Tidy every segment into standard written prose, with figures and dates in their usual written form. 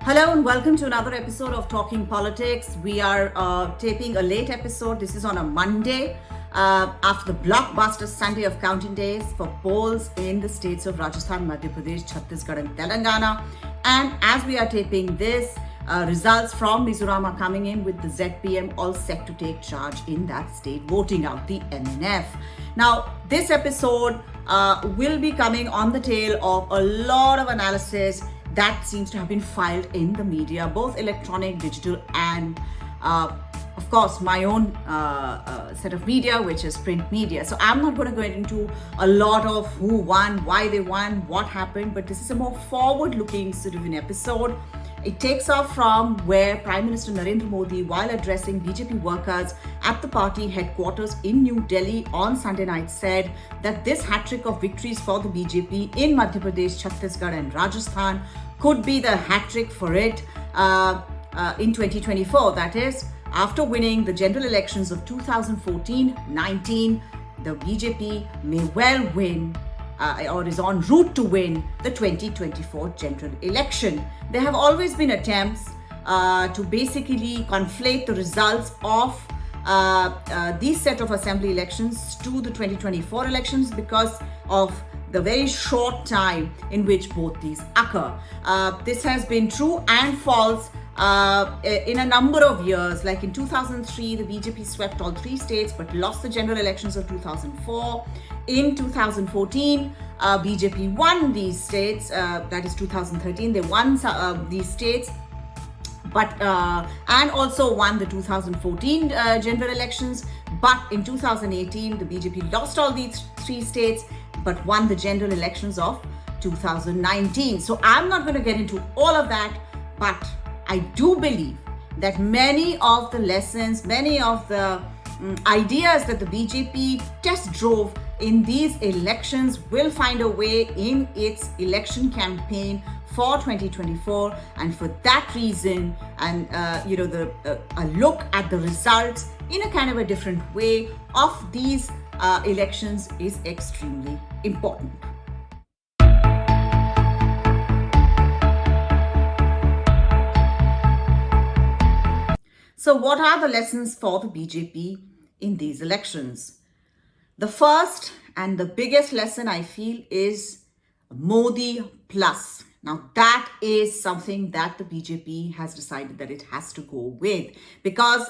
Hello and welcome to another episode of Talking Politics. We are taping a late episode. This is on a Monday after the blockbuster Sunday of counting days for polls in the states of Rajasthan, Madhya Pradesh, Chhattisgarh and Telangana. And as we are taping this, results from Mizoram are coming in with the ZPM all set to take charge in that state, voting out the MNF. Now, this episode will be coming on the tail of a lot of analysis that seems to have been filed in the media, both electronic, digital, and of course my own set of media, which is print media. So I'm not going to go into a lot of who won, why they won, what happened, but this is a more forward-looking sort of an episode. It takes off from where Prime Minister Narendra Modi, while addressing BJP workers at the party headquarters in New Delhi on Sunday night, said that this hat-trick of victories for the BJP in Madhya Pradesh, Chhattisgarh and Rajasthan could be the hat-trick for it in 2024. That is, after winning the general elections of 2014-19, the BJP may well win or is en route to win the 2024 general election. There have always been attempts to basically conflate the results of these set of assembly elections to the 2024 elections because of the very short time in which both these occur. This has been true and false in a number of years. Like in 2003, the BJP swept all three states but lost the general elections of 2004. In 2014, BJP won these states, that is 2013, they won these states, but and also won the 2014 general elections. But in 2018, the BJP lost all these three states but won the general elections of 2019. So I'm not going to get into all of that, but I do believe that many of the lessons, many of the ideas that the BJP test drove in these elections will find a way in its election campaign for 2024. And for that reason, and a look at the results in a kind of a different way of these elections is extremely important. So what are the lessons for the BJP in these elections? The first and the biggest lesson I feel is Modi plus. Now that is something that the BJP has decided that it has to go with, because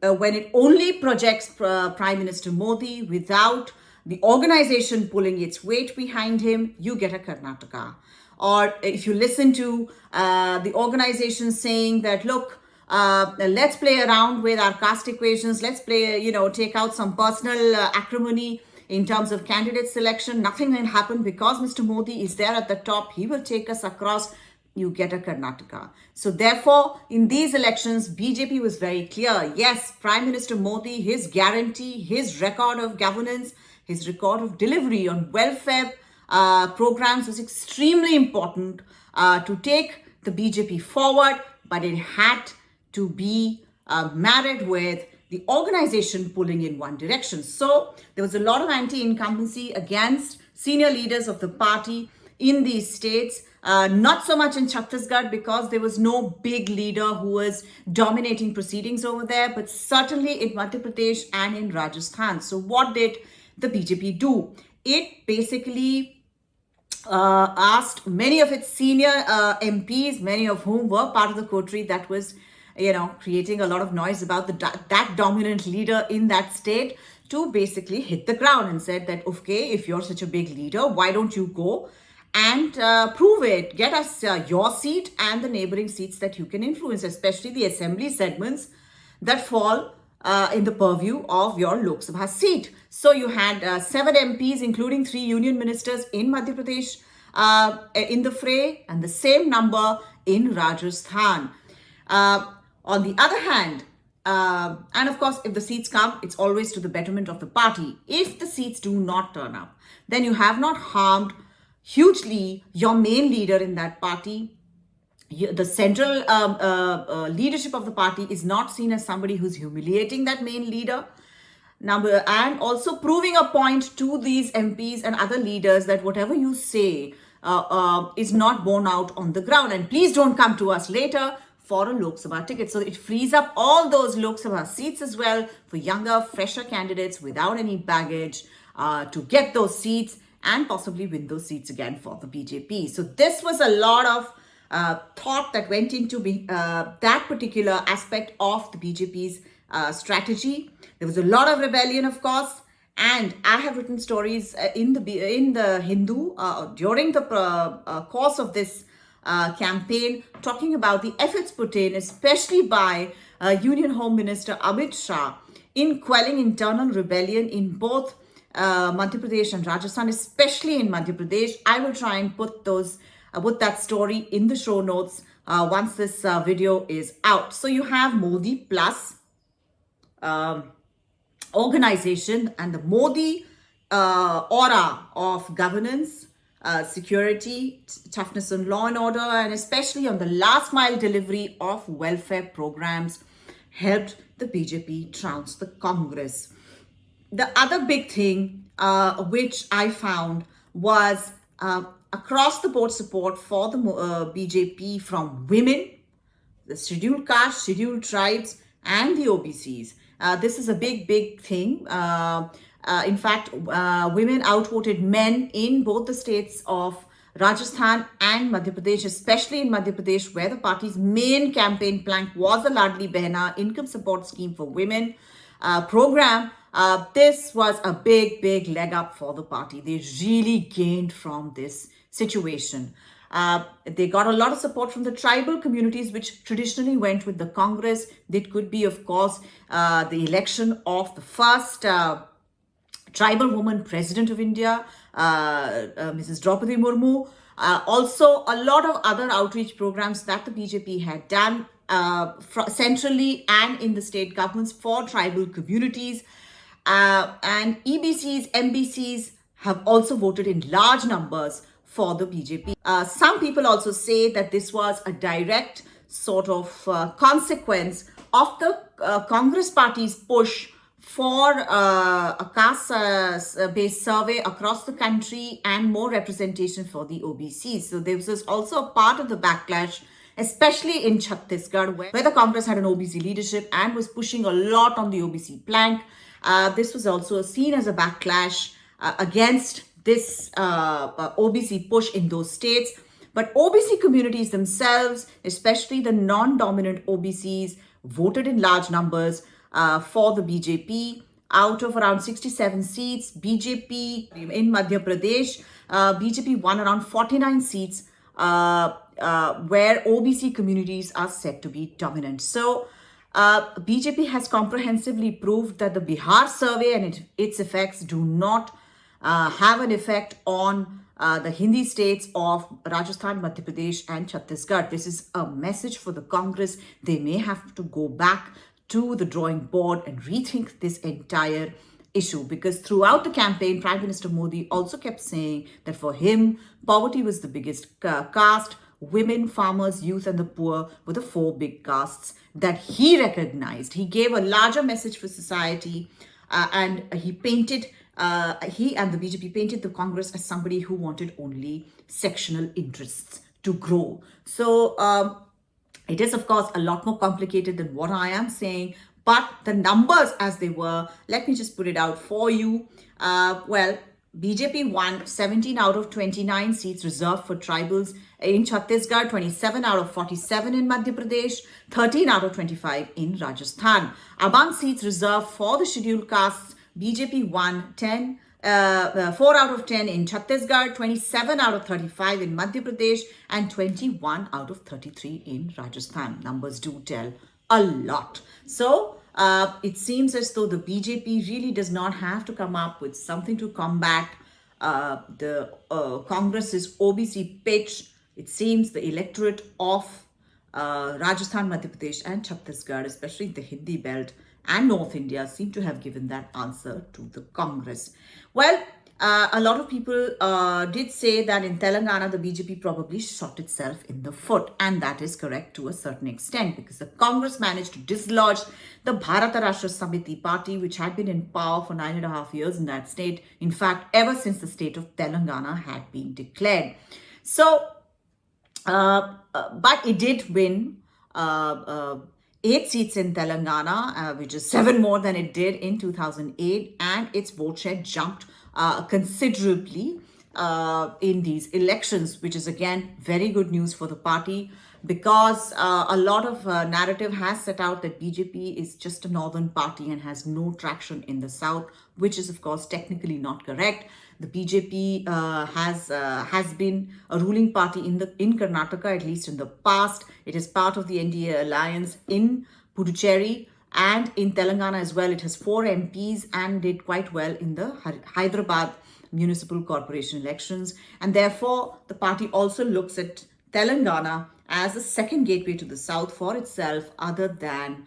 when it only projects Prime Minister Modi without the organization pulling its weight behind him, you get a Karnataka. Or if you listen to the organization saying that, look, let's play around with our caste equations, let's play, take out some personal acrimony in terms of candidate selection, nothing will happen because Mr. Modi is there at the top, he will take us across, you get a Karnataka. So therefore, in these elections, BJP was very clear. Yes, Prime Minister Modi, his guarantee, his record of governance, his record of delivery on welfare programs was extremely important to take the BJP forward, but it had to be married with the organization pulling in one direction. So there was a lot of anti-incumbency against senior leaders of the party in these states. Not so much in Chhattisgarh because there was no big leader who was dominating proceedings over there, but certainly in Madhya Pradesh and in Rajasthan. So what did the BJP do? It basically asked many of its senior MPs, many of whom were part of the coterie that was creating a lot of noise about that dominant leader in that state, to basically hit the ground and said that, okay, if you're such a big leader, why don't you go and prove it? Get us your seat and the neighboring seats that you can influence, especially the assembly segments that fall in the purview of your Lok Sabha seat. So you had 7 MPs, including 3 union ministers in Madhya Pradesh in the fray, and the same number in Rajasthan. On the other hand, and of course, if the seats come, it's always to the betterment of the party. If the seats do not turn up, then you have not harmed hugely your main leader in that party. The central leadership of the party is not seen as somebody who's humiliating that main leader. And also proving a point to these MPs and other leaders that whatever you say is not borne out on the ground. And please don't come to us later for a Lok Sabha ticket. So it frees up all those Lok Sabha seats as well for younger, fresher candidates without any baggage to get those seats and possibly win those seats again for the BJP. So this was a lot of thought that went into that particular aspect of the BJP's strategy. There was a lot of rebellion, of course, and I have written stories in the Hindu during the course of this campaign, talking about the efforts put in, especially by Union Home Minister Amit Shah, in quelling internal rebellion in both Madhya Pradesh and Rajasthan, especially in Madhya Pradesh. I will try and put that story in the show notes once this video is out. So you have Modi Plus organization and the Modi aura of governance, security, toughness on law and order, and especially on the last mile delivery of welfare programs helped the BJP trounce the Congress. The other big thing which I found was across the board support for the BJP from women, the scheduled castes, scheduled tribes, and the OBCs. This is a big thing. In fact, women outvoted men in both the states of Rajasthan and Madhya Pradesh, especially in Madhya Pradesh, where the party's main campaign plank was the Ladli Behna income support scheme for women program. This was a big leg up for the party. They really gained from this situation. They got a lot of support from the tribal communities, which traditionally went with the Congress. It could be, of course, the election of the first tribal woman president of India, Mrs. Draupadi Murmu. Also, a lot of other outreach programs that the BJP had done centrally and in the state governments for tribal communities. And EBCs, MBCs have also voted in large numbers for the BJP. Some people also say that this was a direct sort of consequence of the Congress party's push for a caste-based survey across the country and more representation for the OBCs. So this was also a part of the backlash, especially in Chhattisgarh, where the Congress had an OBC leadership and was pushing a lot on the OBC plank. This was also seen as a backlash against this OBC push in those states. But OBC communities themselves, especially the non-dominant OBCs, voted in large numbers for the BJP. Out of around 67 seats, BJP in Madhya Pradesh, BJP won around 49 seats where OBC communities are said to be dominant. So BJP has comprehensively proved that the Bihar survey and its effects do not have an effect on the Hindi states of Rajasthan, Madhya Pradesh and Chhattisgarh. This is a message for the Congress. They may have to go back to the drawing board and rethink this entire issue, because throughout the campaign, Prime Minister Modi also kept saying that for him, poverty was the biggest caste. Women, farmers, youth and the poor were the four big castes that he recognized. He gave a larger message for society and he and the BJP painted the Congress as somebody who wanted only sectional interests to grow. So it is, of course, a lot more complicated than what I am saying, but the numbers as they were, let me just put it out for you. Well, BJP won 17 out of 29 seats reserved for tribals in Chhattisgarh, 27 out of 47 in Madhya Pradesh, 13 out of 25 in Rajasthan. Among seats reserved for the scheduled castes, BJP won 4 out of 10 in Chhattisgarh, 27 out of 35 in Madhya Pradesh, and 21 out of 33 in Rajasthan. Numbers do tell a lot. So it seems as though the BJP really does not have to come up with something to combat the Congress's OBC pitch. It seems the electorate of Rajasthan, Madhya Pradesh and Chhattisgarh, especially the Hindi belt and North India, seem to have given that answer to the Congress. Well, a lot of people did say that in Telangana, the BJP probably shot itself in the foot. And that is correct to a certain extent, because the Congress managed to dislodge the Bharat Rashtra Samithi party, which had been in power for 9.5 years in that state. In fact, ever since the state of Telangana had been declared. So, but it did win 8 seats in Telangana, which is 7 more than it did in 2008, and its vote share jumped considerably in these elections, which is again very good news for the party, because a lot of narrative has set out that BJP is just a northern party and has no traction in the south, which is of course technically not correct. The BJP has been a ruling party in Karnataka, at least in the past. It is part of the NDA alliance in Puducherry, and in Telangana as well. It has 4 MPs and did quite well in the Hyderabad municipal corporation elections. And therefore, the party also looks at Telangana as a second gateway to the south for itself, other than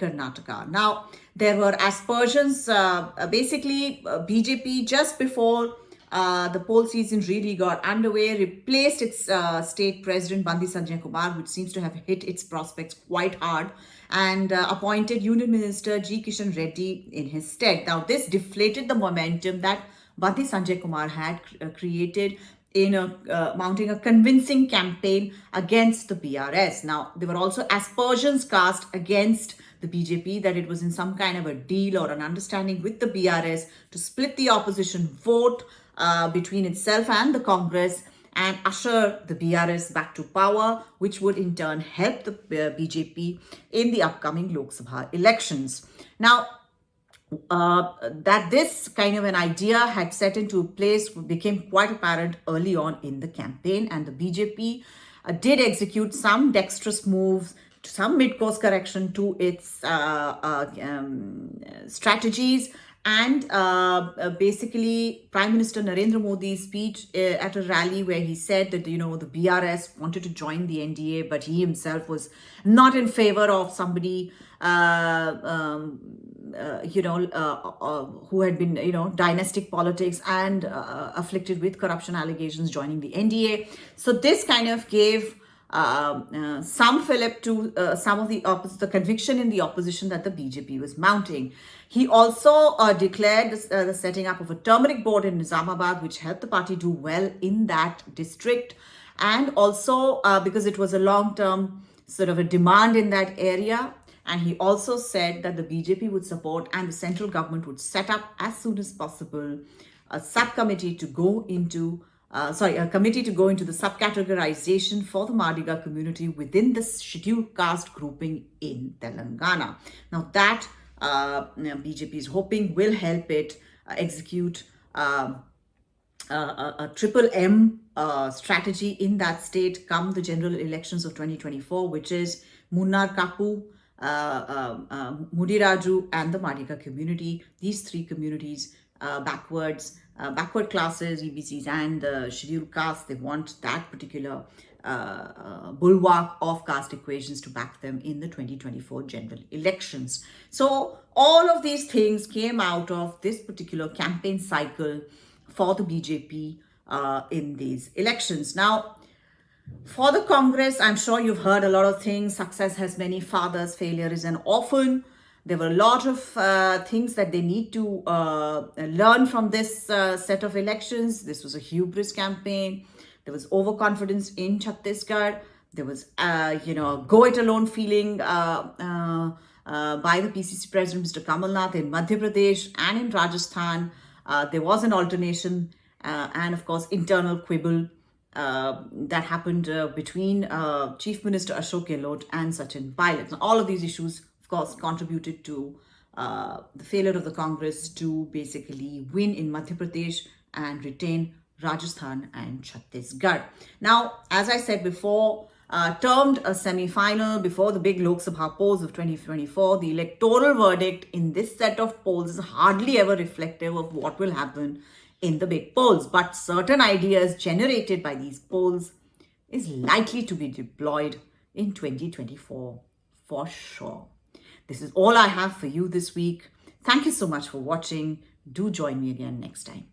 Karnataka. Now, there were aspersions. Basically, BJP, just before the poll season really got underway, replaced its state president Bandi Sanjay Kumar, which seems to have hit its prospects quite hard, and appointed Union Minister G. Kishan Reddy in his stead. Now, this deflated the momentum that Bandi Sanjay Kumar had created in mounting a convincing campaign against the BRS. Now, there were also aspersions cast against the BJP that it was in some kind of a deal or an understanding with the BRS to split the opposition vote between itself and the Congress and usher the BRS back to power, which would in turn help the BJP in the upcoming Lok Sabha elections. Now, that this kind of an idea had set into place became quite apparent early on in the campaign, and the BJP did execute some dexterous moves, some mid-course correction to its strategies. And basically, Prime Minister Narendra Modi's speech at a rally where he said that, the BRS wanted to join the NDA, but he himself was not in favor of somebody who had been, dynastic politics and afflicted with corruption allegations joining the NDA. So this kind of gave some fillip to some of the conviction in the opposition that the BJP was mounting. He also declared the setting up of a turmeric board in Nizamabad, which helped the party do well in that district. And also because it was a long-term sort of a demand in that area. And he also said that the BJP would support and the central government would set up as soon as possible a subcommittee to go into a committee to go into the subcategorization for the Madiga community within the scheduled caste grouping in Telangana. Now that BJP is hoping will help it execute a triple M strategy in that state come the general elections of 2024, which is Munnar Kapu, Mudiraju and the Madiga community. These 3 communities, backward classes, EBCs and the scheduled caste, they want that particular bulwark of caste equations to back them in the 2024 general elections. So all of these things came out of this particular campaign cycle for the BJP in these elections. Now, for the Congress, I'm sure you've heard a lot of things. Success has many fathers, failure is an orphan. There were a lot of things that they need to learn from this set of elections. This was a hubris campaign. There was overconfidence in Chhattisgarh. There was, go-it-alone feeling by the PCC president, Mr. Kamal Nath, in Madhya Pradesh and in Rajasthan. There was an alternation and, of course, internal quibble that happened between Chief Minister Ashok Gehlot and Sachin Pilot. Now, all of these issues, of course, contributed to the failure of the Congress to basically win in Madhya Pradesh and retain Rajasthan and Chhattisgarh. Now, as I said before, termed a semi-final before the big Lok Sabha polls of 2024, the electoral verdict in this set of polls is hardly ever reflective of what will happen in the big polls, but certain ideas generated by these polls is likely to be deployed in 2024 for sure. This is all I have for you this week. Thank you so much for watching. Do join me again next time.